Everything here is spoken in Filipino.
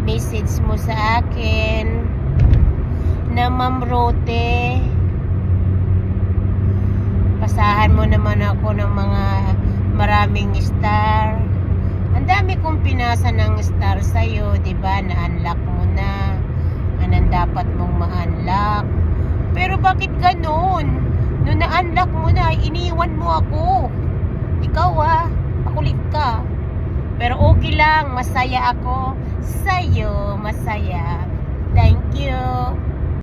message mo sa akin na Ma'am Rote, pasahan mo naman ako ng mga maraming star. Ang dami kong pinasa ng star sa'yo, diba? Na-unlock mo na. Anong dapat mong ma-unlock? Pero bakit ganun? Nung na-unlock mo na, iniwan mo ako. Ikaw makulit ka. Pero okay lang, masaya ako sa'yo, masaya. Thank you.